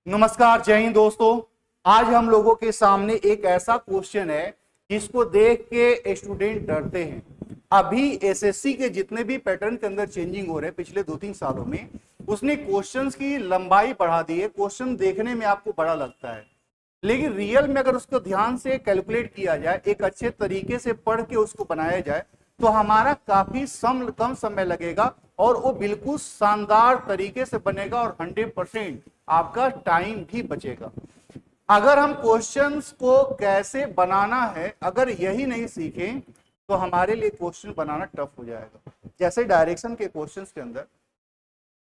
नमस्कार, जय हिंद दोस्तों। आज हम लोगों के सामने एक ऐसा क्वेश्चन है जिसको देख के स्टूडेंट डरते हैं। अभी एसएससी के जितने भी पैटर्न के अंदर चेंजिंग हो रहे हैं पिछले 2-3 सालों में, उसने क्वेश्चंस की लंबाई बढ़ा दी है। क्वेश्चन देखने में आपको बड़ा लगता है, लेकिन रियल में अगर उसको ध्यान से कैलकुलेट किया जाए, एक अच्छे तरीके से पढ़ के उसको बनाया जाए, तो हमारा काफी कम समय लगेगा और वो बिल्कुल शानदार तरीके से बनेगा और 100% आपका टाइम भी बचेगा। अगर हम क्वेश्चंस को कैसे बनाना है अगर यही नहीं सीखें तो हमारे लिए क्वेश्चन बनाना टफ हो जाएगा। जैसे डायरेक्शन के क्वेश्चंस के अंदर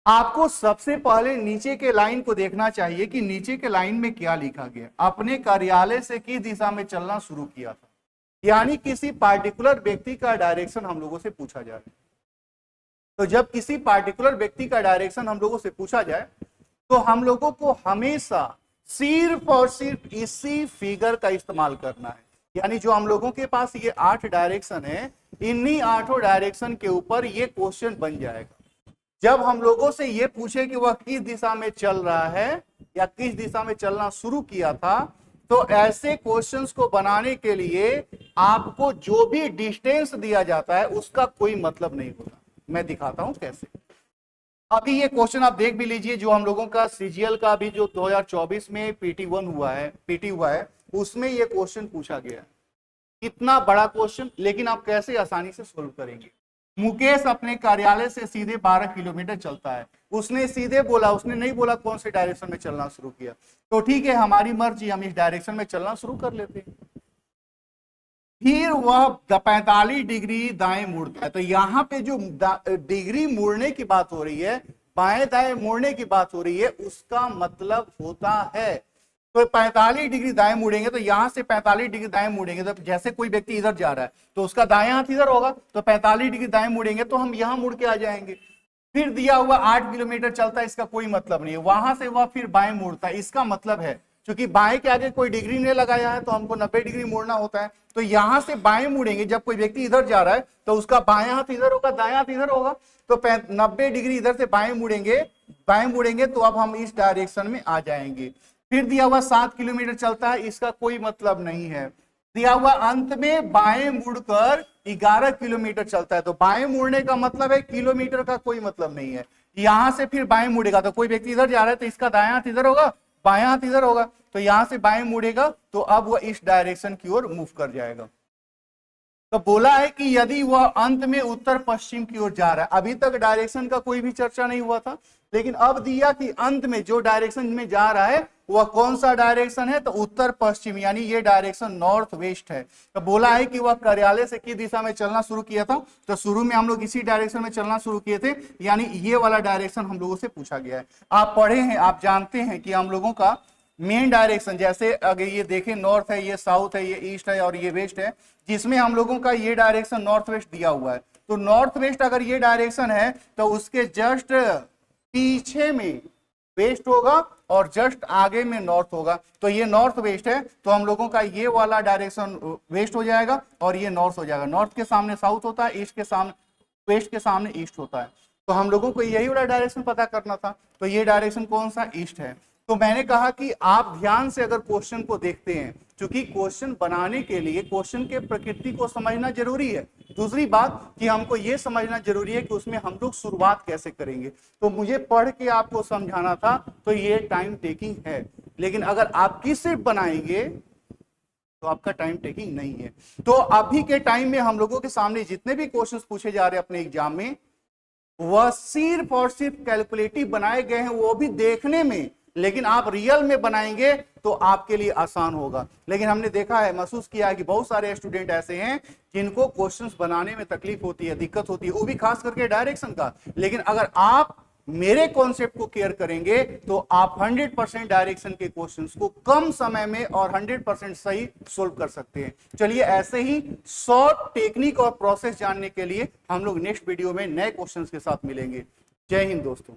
आपको सबसे पहले नीचे के लाइन को देखना चाहिए कि नीचे के लाइन में क्या लिखा गया। अपने कार्यालय से किस दिशा में चलना शुरू किया था, यानी किसी पार्टिकुलर व्यक्ति का डायरेक्शन हम लोगों से पूछा जाए। तो जब किसी पार्टिकुलर व्यक्ति का डायरेक्शन हम लोगों से पूछा जाए तो हम लोगों को हमेशा सिर्फ और सिर्फ इसी फिगर का इस्तेमाल करना है। यानी जो हम लोगों के पास ये 8 डायरेक्शन है, इन्हीं 8 डायरेक्शन के ऊपर ये क्वेश्चन बन जाएगा। जब हम लोगों से ये पूछे कि वह किस दिशा में चल रहा है या किस दिशा में चलना शुरू किया था, तो ऐसे क्वेश्चंस को बनाने के लिए आपको जो भी डिस्टेंस दिया जाता है उसका कोई मतलब नहीं होता। मैं दिखाता हूं कैसे। अभी ये क्वेश्चन आप देख भी लीजिए, जो हम लोगों का सीजीएल का भी जो 2024 में पीटी हुआ है उसमें ये क्वेश्चन पूछा गया है। इतना बड़ा क्वेश्चन, लेकिन आप कैसे आसानी से सोल्व करेंगे। मुकेश अपने कार्यालय से सीधे 12 किलोमीटर चलता है। उसने सीधे बोला, उसने नहीं बोला कौन से डायरेक्शन में चलना शुरू किया। तो ठीक है, हमारी मर्जी, हम इस डायरेक्शन में चलना शुरू कर लेते हैं। फिर वह 45 डिग्री दाएं मुड़ता है। तो यहां पे जो डिग्री मुड़ने की बात हो रही है, बाएं दाएं मुड़ने की बात हो रही है, उसका मतलब होता है तो 45 डिग्री दाएं मुड़ेंगे। तो यहां से 45 डिग्री दाएं मुड़ेंगे, तो जैसे कोई व्यक्ति इधर जा रहा है तो उसका दाएं हाथ इधर होगा, तो 45 डिग्री दाएं मुड़ेंगे तो हम यहां मुड़ के आ जाएंगे। फिर दिया हुआ 8 किलोमीटर चलता है, इसका कोई मतलब नहीं है। वहां से वह फिर बाएं मुड़ता है, इसका मतलब है क्योंकि बाएं के आगे कोई डिग्री नहीं लगाया है तो हमको 90 डिग्री मोड़ना होता है। तो यहां से बाएं मुड़ेंगे, जब कोई व्यक्ति इधर जा रहा है तो उसका बाएं हाथ इधर होगा, दाएं हाथ इधर होगा। तो 90 डिग्री इधर से बाएं मुड़ेंगे तो अब हम इस डायरेक्शन में आ जाएंगे। फिर दिया हुआ 7 किलोमीटर चलता है, इसका कोई मतलब नहीं है। दिया हुआ अंत में बाएं मुड़कर 11 किलोमीटर चलता है। तो बाएं मुड़ने का मतलब है, किलोमीटर का कोई मतलब नहीं है। यहां से फिर बाएं मुड़ेगा, तो कोई व्यक्ति इधर जा रहा है तो इसका दायां हाथ इधर होगा, बाएं हाथ इधर होगा। तो यहां से बाएं मुड़ेगा तो अब वह इस डायरेक्शन की ओर मूव कर जाएगा। तो बोला है कि यदि वह अंत में उत्तर पश्चिम की ओर जा रहा है। अभी तक डायरेक्शन का कोई भी चर्चा नहीं हुआ था, लेकिन अब दिया कि अंत में जो डायरेक्शन में जा रहा है वह कौन सा डायरेक्शन है, तो उत्तर पश्चिम, यानी ये डायरेक्शन नॉर्थ वेस्ट है। तो बोला है कि वह कार्यालय से किस दिशा में चलना शुरू किया था। तो शुरू में हम लोग इसी डायरेक्शन में चलना शुरू किए थे, यानी ये वाला डायरेक्शन हम लोगों से पूछा गया है। आप पढ़े हैं, आप जानते हैं कि हम लोगों का मेन डायरेक्शन, जैसे अगर ये देखें, नॉर्थ है, ये साउथ है, ये ईस्ट है और ये वेस्ट है, जिसमें हम लोगों का ये डायरेक्शन नॉर्थ वेस्ट दिया हुआ है। तो नॉर्थ वेस्ट अगर ये डायरेक्शन है तो उसके जस्ट पीछे में वेस्ट होगा और जस्ट आगे में नॉर्थ होगा। तो ये नॉर्थ वेस्ट है, तो हम लोगों का ये वाला डायरेक्शन वेस्ट हो जाएगा और ये नॉर्थ हो जाएगा। नॉर्थ के सामने साउथ होता है, ईस्ट के सामने वेस्ट के सामने ईस्ट होता है। तो हम लोगों को यही वाला डायरेक्शन पता करना था। तो ये डायरेक्शन कौन सा, ईस्ट है। तो मैंने कहा कि आप ध्यान से अगर क्वेश्चन को देखते हैं, क्योंकि क्वेश्चन बनाने के लिए क्वेश्चन के प्रकृति को समझना जरूरी है। दूसरी बात कि हमको यह समझना जरूरी है कि उसमें हम लोग शुरुआत कैसे करेंगे। तो मुझे पढ़ के आपको समझाना था, तो ये टाइम टेकिंग है। लेकिन अगर आप किस सिर्फ बनाएंगे तो आपका टाइम टेकिंग नहीं है। तो अभी के टाइम में हम लोगों के सामने जितने भी क्वेश्चंस पूछे जा रहे हैं अपने एग्जाम में, वह सिर्फ और सिर्फ कैलकुलेटिव बनाए गए हैं, वो भी देखने में। लेकिन आप रियल में बनाएंगे तो आपके लिए आसान होगा। लेकिन हमने देखा है, महसूस किया है कि बहुत सारे स्टूडेंट ऐसे हैं जिनको क्वेश्चंस बनाने में तकलीफ होती है, दिक्कत होती है, वो भी खास करके डायरेक्शन का। लेकिन अगर आप मेरे कॉन्सेप्ट को केयर करेंगे तो आप 100% डायरेक्शन के क्वेश्चंस को कम समय में और 100% सही सोल्व कर सकते हैं। चलिए, ऐसे ही शॉर्ट टेक्निक और प्रोसेस जानने के लिए हम लोग नेक्स्ट वीडियो में नए क्वेश्चंस के साथ मिलेंगे। जय हिंद दोस्तों।